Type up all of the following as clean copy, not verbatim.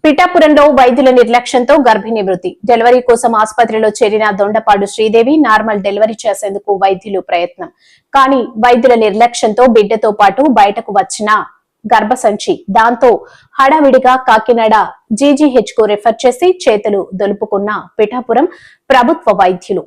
పిఠాపురంలో వైద్యుల నిర్లక్ష్యంతో గర్భిణీ మృతి. డెలివరీ కోసం ఆసుపత్రిలో చేరిన దొండపాడు శ్రీదేవి నార్మల్ డెలివరీ చేసేందుకు వైద్యులు ప్రయత్నం. కానీ వైద్యుల నిర్లక్ష్యంతో బిడ్డతో పాటు బయటకు వచ్చిన గర్భసంచి. దాంతో హడావిడిగా కాకినాడ జీజీహెచ్ కు రిఫర్ చేసి చేతులు దులుపుకున్న పిఠాపురం ప్రభుత్వ వైద్యులు.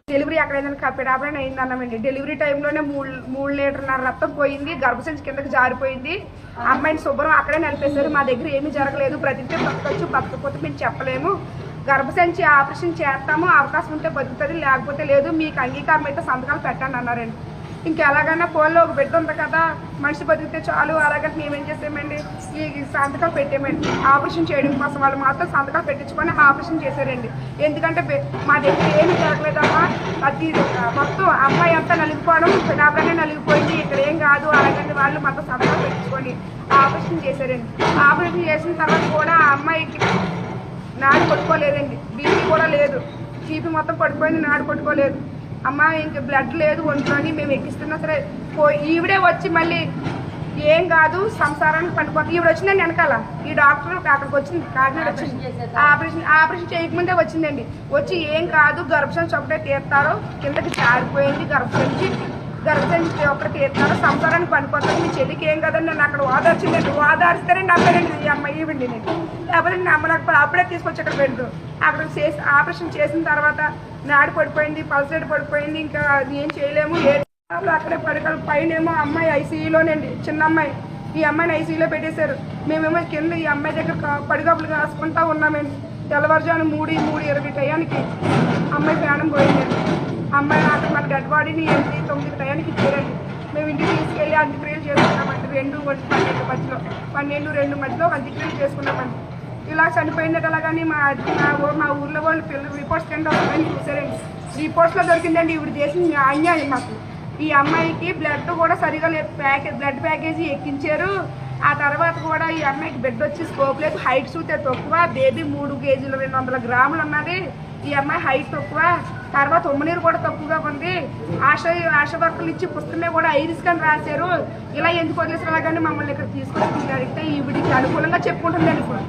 డెలివరీ అక్కడ పిడాపడని అయింది అన్నామండి. డెలివరీ టైంలోనే మూడు లీటర్ల రక్తం పోయింది, గర్భసంచి కిందకి జారిపోయింది. అమ్మాయిని శుభ్రం అక్కడే నలిపేశారు. మా దగ్గర ఏమీ జరగలేదు, బ్రతికితే బతకొచ్చు, బతకపోతే మేము చెప్పలేము, గర్భసంచి ఆపరేషన్ చేస్తాము, అవకాశం ఉంటే బతుకుతుంది, లేకపోతే లేదు, మీకు అంగీకారం అయితే సంతకాలు పెట్టండి అన్నారండి. ఇంకెలాగైనా ఫోన్లో ఒక బిడ్డ ఉంది కదా, మనిషి బతికితే చాలు, అలాగంటే మేమేం చేసామండి, ఈ సంతకాలు పెట్టామండి. ఆపరేషన్ చేయడం కోసం వాళ్ళు మాత్రం సంతకాలు పెట్టించుకొని ఆపరేషన్ చేశారండి. ఎందుకంటే మా దగ్గర ఏమి జరగలేదమ్మా, అది మొత్తం అమ్మాయి అంతా నలిగిపోవడం, పిడాపడనే నలిగిపోయింది, ఇక్కడ ఏం కాదు, అలాగంటే వాళ్ళు మొత్తం సంతకాలు పెట్టించుకొని ఆపరేషన్ చేశారండి. ఆపరేషన్ చేసిన తర్వాత కూడా ఆ అమ్మాయికి నాడు కొట్టుకోలేదండి, బీపీ కూడా లేదు, బీపీ మొత్తం పడిపోయింది, నాడు కొట్టుకోలేదు. అమ్మ ఇంక బ్లడ్ లేదు ఒంట్లోని, మేము ఎక్కిస్తున్నా సరే ఈవిడే వచ్చి మళ్ళీ ఏం కాదు సంసారానికి పడిపోతుంది. ఈవిడ వచ్చిందండి వెనకాల, ఈ డాక్టర్ అక్కడికి వచ్చింది, కాకినాడ వచ్చింది, ఆపరేషన్ చేయకముందే వచ్చిందండి. వచ్చి ఏం కాదు గర్భసంచి ఒకటే తీస్తారు, కిందకి జారిపోయింది గర్భసంచి ఒకటి తీస్తారు, సంసారానికి పడిపోతుంది, మీ చెల్లికి ఏం కాదని నన్ను అక్కడ ఓదార్చిందండి. ఓదార్స్తారండి అమ్మాయినండి ఈ అమ్మాయి ఈవిండి నేను, లేకపోతే నేను అమ్మ నాకు అప్పుడే తీసుకొచ్చి అక్కడ పెడదు. అక్కడ చేసి ఆపరేషన్ చేసిన తర్వాత నాడు పడిపోయింది, పల్సరేట్ పడిపోయింది, ఇంకా ఏం చేయలేము. అక్కడే పడగలు పైనేమో అమ్మాయి ఐసీయూలోనండి, చిన్న అమ్మాయి, ఈ అమ్మాయిని ఐసీయూలో పెట్టేశారు. మేమేమో కింద ఈ అమ్మాయి దగ్గర పడిగప్పులు కాసుకుంటా ఉన్నామండి. తెల్లవారుజాను 3:20 టయానికి అమ్మాయి ప్రాణం పోయిందండి. అమ్మాయి నాకు మన డెడ్ బాడీని 8-9 టయానికి ఇచ్చారండి. మేము ఇంటికి తీసుకెళ్ళి అంత్యక్రియలు చేసుకున్నామండి. 12-2 మధ్యలో అంత్యక్రియలు చేసుకున్నామండి. ఇలా చనిపోయిందట. అలాగని మా ఊర్లో వాళ్ళు పిల్లలు రిపోర్ట్స్ కింద వస్తాయని చూసారండి. రిపోర్ట్స్లో దొరికిందండి ఈవిడ చేసిన అన్యాయం మాకు. ఈ అమ్మాయికి బ్లడ్ కూడా సరిగా లేదు, బ్లడ్ ప్యాకేజీ ఎక్కించారు. ఆ తర్వాత కూడా ఈ అమ్మాయికి బెడ్ వచ్చి స్కోప్ లేదు, హైట్ చూస్తే తక్కువ, బేబీ 3 కేజీలు 200 గ్రాములు ఉన్నది. ఈ అమ్మాయి హైట్ తక్కువ, తర్వాత ఉమ్మనీరు కూడా తక్కువగా ఉంది. ఆశ వర్కులు ఇచ్చి పుస్తకమే కూడా ఐరిస్ అని రాశారు. ఇలా ఎందుకు వదిలేసారు, అలాగని మమ్మల్ని ఇక్కడ తీసుకొచ్చి అడిగితే ఈవిడికి అనుకూలంగా చెప్పుకుంటుందండి ఇప్పుడు.